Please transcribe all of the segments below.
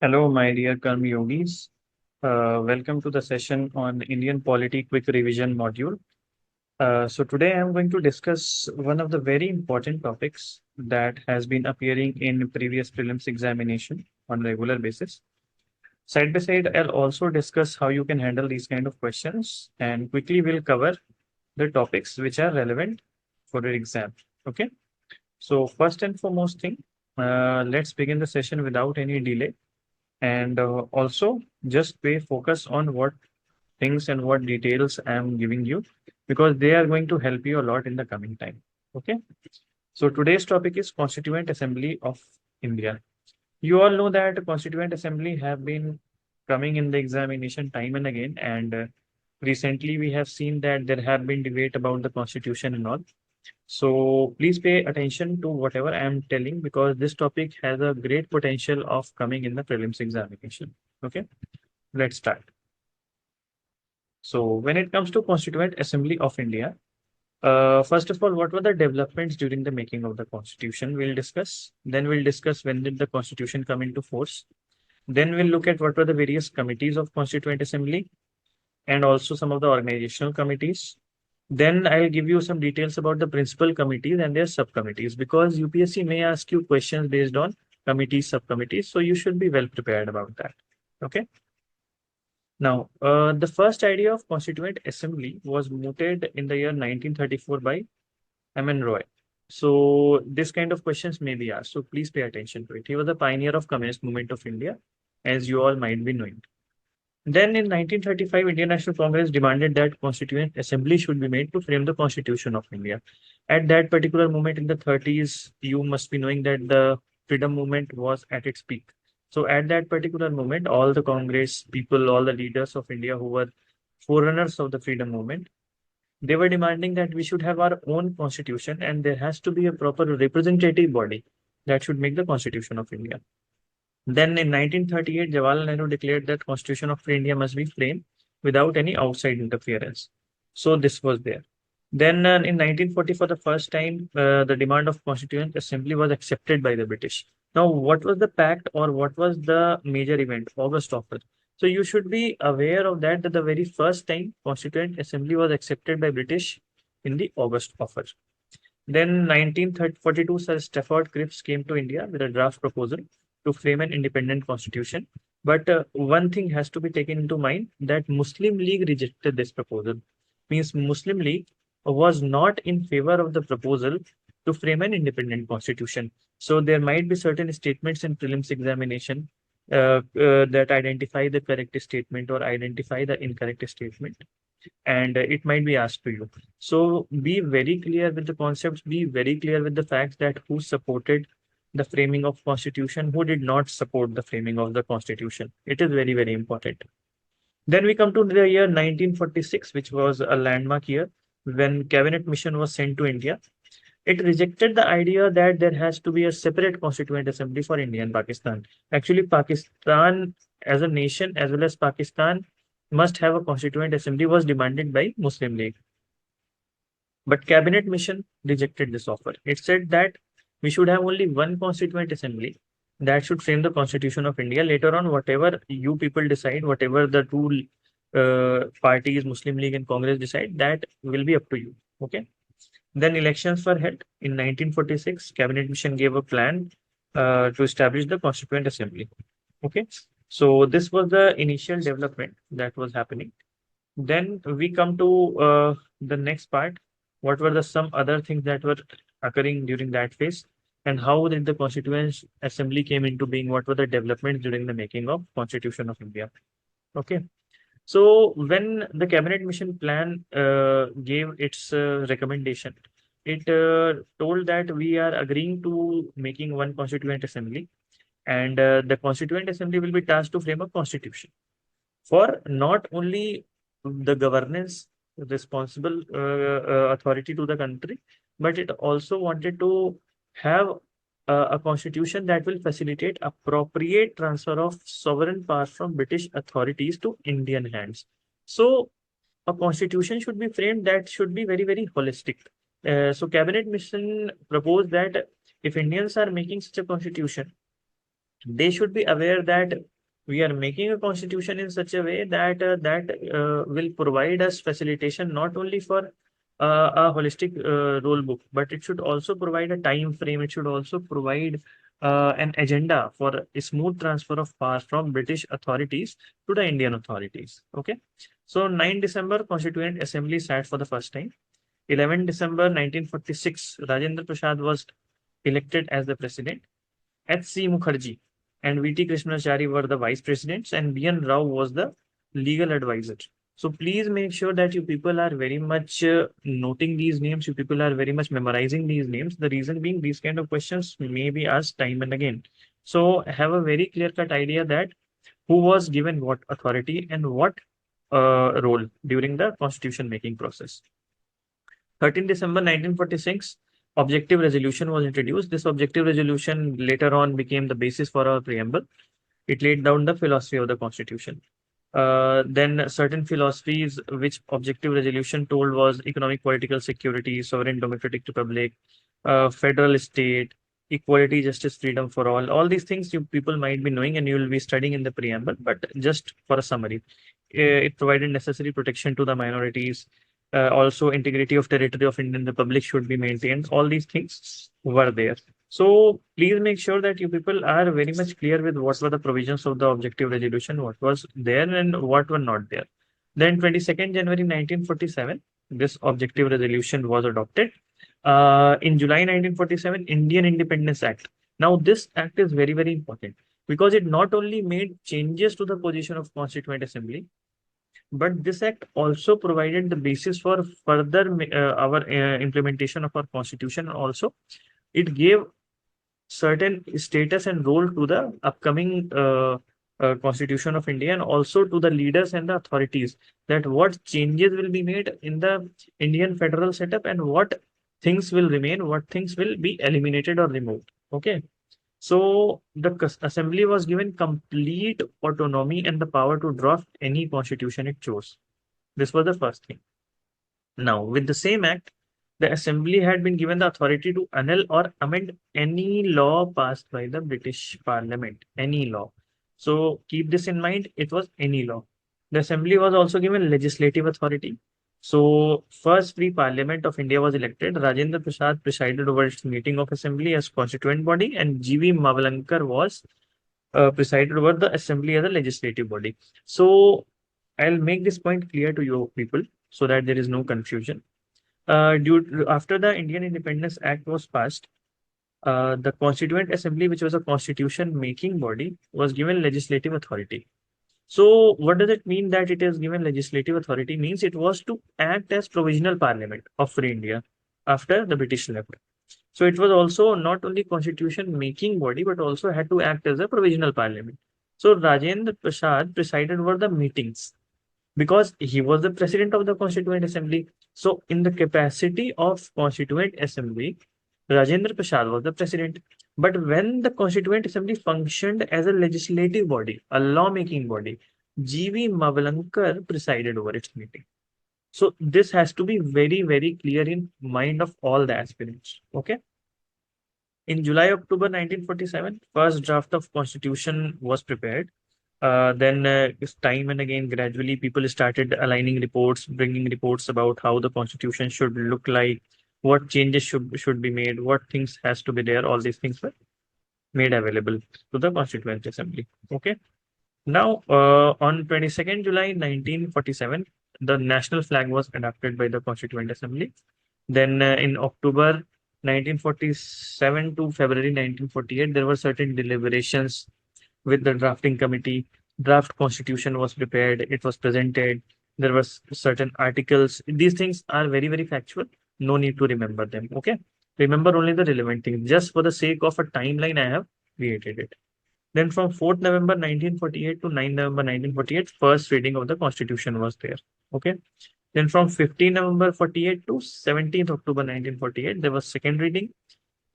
Hello, my dear Karma Yogis. Welcome to the session on Indian Polity Quick Revision module. So today I'm going to discuss one of the very important topics that has been appearing in previous prelims examination on regular basis. Side by side, I'll also discuss how you can handle these kind of questions, and quickly we'll cover the topics which are relevant for the exam. Okay. So first and foremost thing, let's begin the session without any delay. And also just pay focus on what things and what details I'm giving you because they are going to help you a lot in the coming time. Okay. So today's topic is Constituent Assembly of India. You all know that Constituent Assembly have been coming in the examination time and again, and recently we have seen that there have been debate about the constitution and all. So please pay attention to whatever I am telling because this topic has a great potential of coming in the prelims examination. Okay, let's start. So when it comes to Constituent Assembly of India, first of all, what were the developments during the making of the constitution? We'll discuss. Then we'll discuss when did the constitution come into force. Then we'll look at what were the various committees of Constituent Assembly and also some of the organizational committees. Then I'll give you some details about the principal committees and their subcommittees because UPSC may ask you questions based on committees, subcommittees. So you should be well prepared about that. Okay. Now, the first idea of Constituent Assembly was mooted in the year 1934 by M.N. Roy. So this kind of questions may be asked. So please pay attention to it. He was the pioneer of Communist Movement of India, as you all might be knowing. Then in 1935, Indian National Congress demanded that Constituent Assembly should be made to frame the Constitution of India. At that particular moment in the 30s, you must be knowing that the freedom movement was at its peak. So at that particular moment, all the Congress people, all the leaders of India who were forerunners of the freedom movement, they were demanding that we should have our own constitution and there has to be a proper representative body that should make the Constitution of India. Then in 1938, Jawaharlal Nehru declared that Constitution of India must be framed without any outside interference. So this was there. Then in 1940, for the first time, the demand of Constituent Assembly was accepted by the British. Now, what was the pact or what was the major event? August Offer. So you should be aware of that the very first time Constituent Assembly was accepted by British in the August Offer. Then 1942, Sir Stafford Cripps came to India with a draft proposal to frame an independent constitution. But one thing has to be taken into mind that Muslim League rejected this proposal. Means Muslim League was not in favor of the proposal to frame an independent constitution. So there might be certain statements in prelims examination that identify the correct statement or identify the incorrect statement, and it might be asked to you. So be very clear with the concepts, be very clear with the facts that who supported the framing of constitution, who did not support the framing of the constitution. It is very, very important. Then we come to the year 1946, which was a landmark year when cabinet mission was sent to India. It rejected the idea that there has to be a separate constituent assembly for India and Pakistan. Actually, Pakistan as a nation as well as Pakistan must have a constituent assembly was demanded by Muslim League. But cabinet mission rejected this offer. It said that we should have only one constituent assembly that should frame the constitution of India. Later on, whatever you people decide, whatever the two parties, Muslim League and Congress decide, that will be up to you. Okay. Then elections were held in 1946. Cabinet mission gave a plan to establish the Constituent Assembly. Okay, so this was the initial development that was happening. Then we come to the next part. What were the some other things that were occurring during that phase, and how did the Constituent Assembly came into being? What were the developments during the making of Constitution of India? Okay. So when the cabinet mission plan gave its recommendation, it told that we are agreeing to making one constituent assembly, and the constituent assembly will be tasked to frame a constitution for not only the governance responsible authority to the country, but it also wanted to have a constitution that will facilitate appropriate transfer of sovereign power from British authorities to Indian hands. So a constitution should be framed that should be very, very holistic. So cabinet mission proposed that if Indians are making such a constitution, they should be aware that we are making a constitution in such a way that will provide us facilitation not only for a holistic rule book, but it should also provide a time frame. It should also provide an agenda for a smooth transfer of power from British authorities to the Indian authorities. Okay, so 9 December, Constituent Assembly sat for the first time. 11 December 1946, Rajendra Prasad was elected as the president. H.C. Mukherjee and V.T. Krishnachari were the vice presidents, and B.N. Rao was the legal advisor. So please make sure that you people are very much noting these names. You people are very much memorizing these names. The reason being, these kind of questions may be asked time and again. So have a very clear-cut idea that who was given what authority and what role during the constitution making process. 13 December 1946, objective resolution was introduced. This objective resolution later on became the basis for our preamble. It laid down the philosophy of the constitution. Then certain philosophies which objective resolution told was economic political security, sovereign democratic republic, federal state, equality, justice, freedom for all. All these things you people might be knowing and you will be studying in the preamble, but just for a summary. It provided necessary protection to the minorities. Also, integrity of territory of Indian Republic should be maintained. All these things were there. So please make sure that you people are very much clear with what were the provisions of the objective resolution, what was there and what were not there. Then 22nd January 1947, this objective resolution was adopted. In July 1947, Indian Independence Act. Now this act is very, very important because it not only made changes to the position of Constituent Assembly, but this act also provided the basis for further our implementation of our constitution. Also, it gave certain status and role to the upcoming Constitution of India and also to the leaders and the authorities that what changes will be made in the Indian federal setup and what things will remain, what things will be eliminated or removed. Okay. So the assembly was given complete autonomy and the power to draft any constitution it chose. This was the first thing. Now, with the same act, the assembly had been given the authority to annul or amend any law passed by the British Parliament, any law. So keep this in mind, it was any law. The assembly was also given legislative authority. So first free Parliament of India was elected. Rajendra Prasad presided over its meeting of assembly as constituent body, and G.V. Mavalankar was presided over the assembly as a legislative body. So I'll make this point clear to you people so that there is no confusion. After the Indian Independence Act was passed, the Constituent Assembly, which was a constitution making body, was given legislative authority. So what does it mean that it is given legislative authority? Means it was to act as provisional parliament of Free India after the British left. So it was also not only constitution making body, but also had to act as a provisional parliament. So Rajendra Prasad presided over the meetings because he was the president of the Constituent Assembly. So in the capacity of Constituent Assembly, Rajendra Prasad was the president. But when the Constituent Assembly functioned as a legislative body, a lawmaking body, G.V. Mavalankar presided over its meeting. So this has to be very, very clear in mind of all the aspirants. Okay. In July-October 1947, first draft of constitution was prepared. Then time and again, gradually people started aligning reports, bringing reports about how the constitution should look like, what changes should be made, what things has to be there. All these things were made available to the Constituent Assembly. Okay. Now, on 22nd July 1947, the national flag was adopted by the Constituent Assembly. Then in October 1947 to February 1948, there were certain deliberations with the drafting committee. Draft constitution was prepared. It was presented. There were certain articles. These things are very, very factual. No need to remember them. Okay. Remember only the relevant things. Just for the sake of a timeline, I have created it. Then from 4th November 1948 to 9th November 1948, first reading of the constitution was there. Okay. Then from 15 November 48 to 17th October 1948, there was second reading.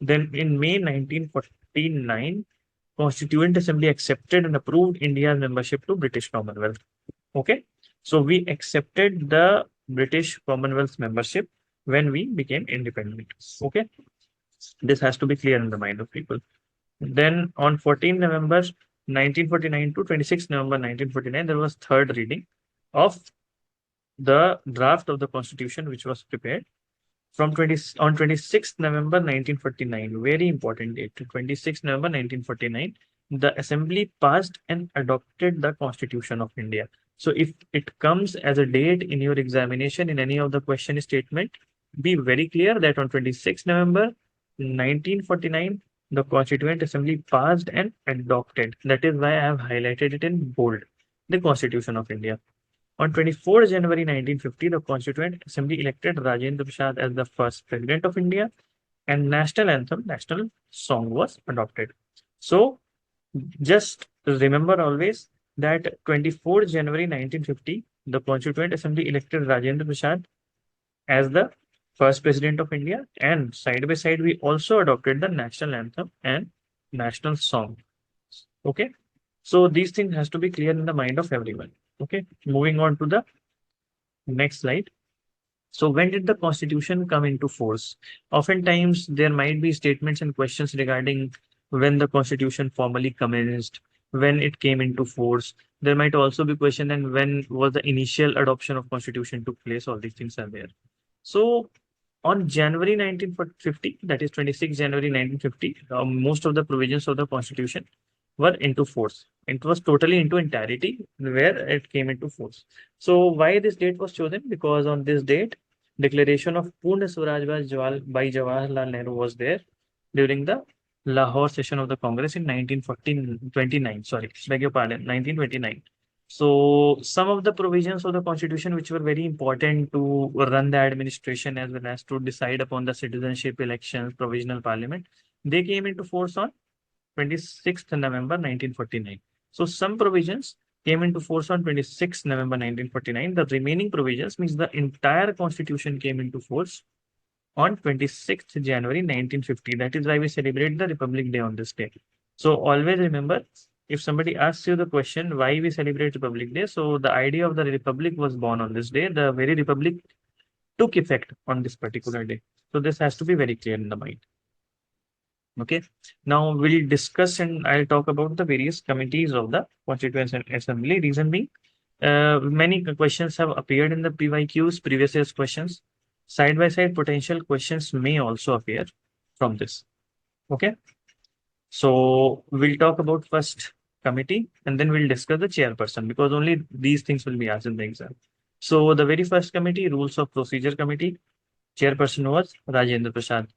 Then in May 1949, Constituent Assembly accepted and approved India's membership to British Commonwealth. Okay. So we accepted the British Commonwealth membership when we became independent. Okay. This has to be clear in the mind of people. Then on 14 November 1949 to 26 November 1949, there was third reading of the draft of the constitution, which was prepared from 20 on 26th November 1949. Very important date. 26th November 1949, the assembly passed and adopted the constitution of India. So if it comes as a date in your examination in any of the question statement, be very clear that on 26th November 1949, the Constituent Assembly passed and adopted. That is why I have highlighted it in bold, the Constitution of India. On 24 January 1950, the Constituent Assembly elected Rajendra Prasad as the first president of India, and national anthem, national song was adopted. So just remember always that 24 January 1950, the Constituent Assembly elected Rajendra Prasad as the first president of India, and side by side, we also adopted the national anthem and national song. Okay, so these things has to be clear in the mind of everyone. Okay, moving on to the next slide. So when did the constitution come into force? Oftentimes there might be statements and questions regarding when the constitution formally commenced, when it came into force. There might also be question and when was the initial adoption of constitution took place. All these things are there. So on January 1950, that is 26 January 1950, most of the provisions of the constitution were into force. It was totally into entirety where it came into force. So why this date was chosen? Because on this date, declaration of Purna Swaraj by Jawaharlal Nehru was there during the Lahore session of the Congress in 1929. Sorry, beg your pardon, 1929. So some of the provisions of the constitution which were very important to run the administration as well as to decide upon the citizenship elections, provisional parliament, they came into force on 26th November 1949. So some provisions came into force on 26th November 1949. The remaining provisions means the entire constitution came into force on 26th January 1950. That is why we celebrate the Republic Day on this day. So always remember, if somebody asks you the question why we celebrate Republic Day, so the idea of the Republic was born on this day. The very Republic took effect on this particular day. So this has to be very clear in the mind. Okay, now we'll discuss and I'll talk about the various committees of the Constituent Assembly. Reason being, many questions have appeared in the PYQs, previous year's questions. Side by side potential questions may also appear from this. Okay, so we'll talk about first committee and then we'll discuss the chairperson because only these things will be asked in the exam. So the very first committee, Rules of Procedure Committee, chairperson was Rajendra Prasad.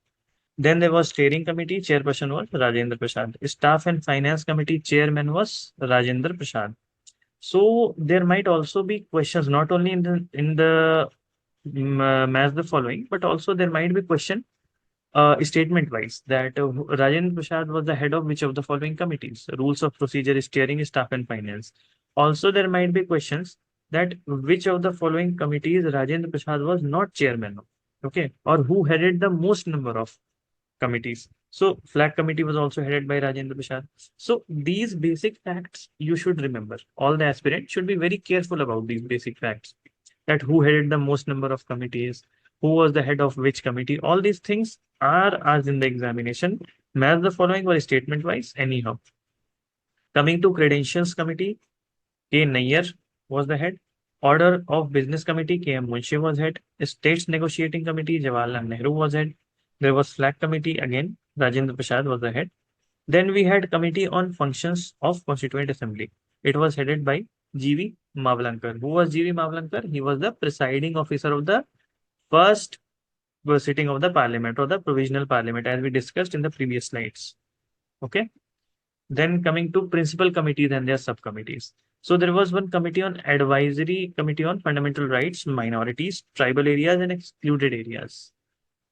Then there was steering committee, chairperson was Rajendra Prasad. Staff and finance committee chairman was Rajendra Prasad. So there might also be questions not only in the match the following, but also there might be question statement wise that Rajendra Prasad was the head of which of the following committees: rules of procedure, steering, staff and finance. Also there might be questions that which of the following committees Rajendra Prasad was not chairman of. Okay, or who headed the most number of committees. So flag committee was also headed by Rajendra Prasad. So these basic facts you should remember. All the aspirants should be very careful about these basic facts. That who headed the most number of committees, who was the head of which committee. All these things are asked in the examination. Match the following or statement wise anyhow. Coming to credentials committee, K. Nayyar was the head. Order of Business Committee, K. M. Munshi was head. States Negotiating Committee, Jawaharlal Nehru was head. There was Flag Committee, again, Rajendra Prasad was the head. Then we had Committee on Functions of Constituent Assembly. It was headed by G.V. Mavlankar. Who was G.V. Mavlankar? He was the presiding officer of the first sitting of the parliament or the provisional parliament, as we discussed in the previous slides. Okay. Then coming to principal committees and their subcommittees. So there was one committee on advisory committee on fundamental rights, minorities, tribal areas, and excluded areas.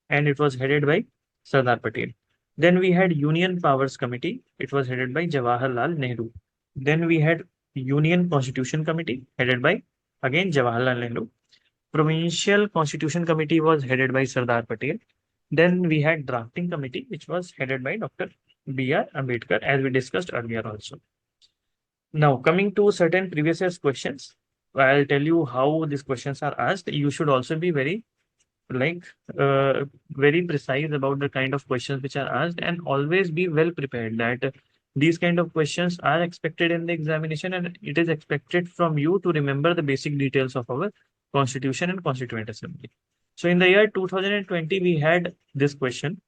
And it was headed by Sardar Patel. Then we had Union Powers Committee. It was headed by Jawaharlal Nehru. Then we had Union Constitution Committee headed by again Jawaharlal Nehru. Provincial Constitution Committee was headed by Sardar Patel. Then we had Drafting Committee, which was headed by Dr. B.R. Ambedkar, as we discussed earlier also. Now, coming to certain previous year's questions, I'll tell you how these questions are asked. You should also be very like very precise about the kind of questions which are asked, and always be well prepared that these kind of questions are expected in the examination, and it is expected from you to remember the basic details of our constitution and constituent assembly. So in the year 2020 we had this question: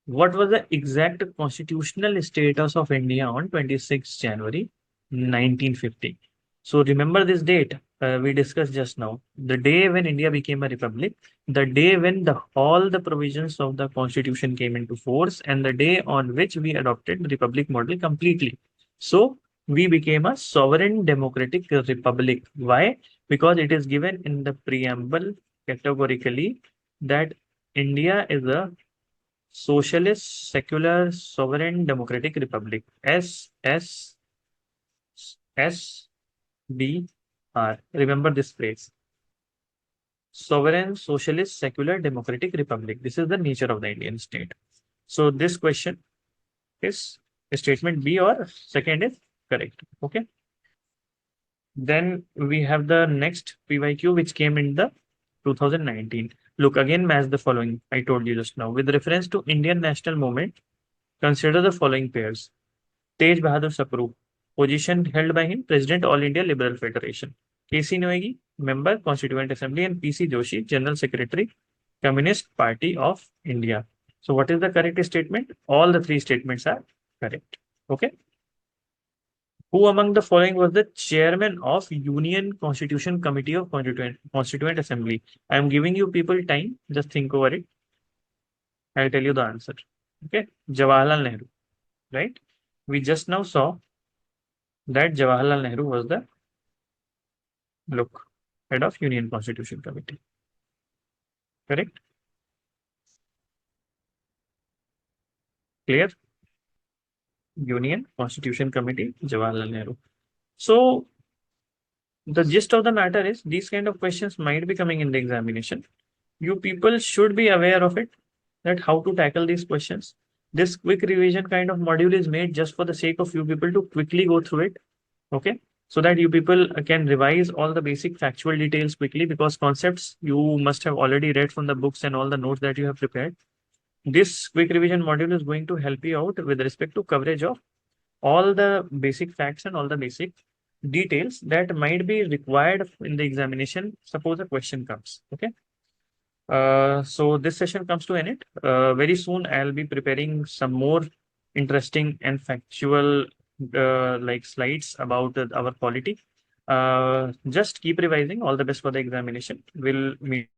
what was the exact constitutional status of India on 26 January 1950? So remember this date we discussed just now, the day when India became a republic, the day when all the provisions of the constitution came into force, and the day on which we adopted the republic model completely. So we became a sovereign democratic republic. Why? Because it is given in the preamble categorically that India is a Socialist, Secular, Sovereign, Democratic Republic. SSBR. Remember this phrase. Sovereign, Socialist, Secular, Democratic Republic. This is the nature of the Indian state. So this question is statement B or second is correct. Okay. Then we have the next PYQ which came in the 2019. Look, again match the following I told you just now. With reference to Indian national movement, consider the following pairs. Tej Bahadur Sapru, position held by him, President All India Liberal Federation. KC Noegi, member Constituent Assembly, and PC Joshi, General Secretary, Communist Party of India. So what is the correct statement? All the three statements are correct. Okay. Who among the following was the chairman of Union Constitution Committee of Constituent Assembly? I am giving you people time. Just think over it. I'll tell you the answer. Okay. Jawaharlal Nehru, right? We just now saw that Jawaharlal Nehru was the head of Union Constitution Committee. Correct? Clear? Union Constitution Committee, Jawaharlal Nehru. So the gist of the matter is these kind of questions might be coming in the examination. You people should be aware of it, that how to tackle these questions. This quick revision kind of module is made just for the sake of you people to quickly go through it. Okay. So that you people can revise all the basic factual details quickly, because concepts you must have already read from the books and all the notes that you have prepared. This quick revision module is going to help you out with respect to coverage of all the basic facts and all the basic details that might be required in the examination. Suppose a question comes. Okay. So this session comes to an end. Very soon I'll be preparing some more interesting and factual like slides about our polity. Just keep revising. All the best for the examination. We'll meet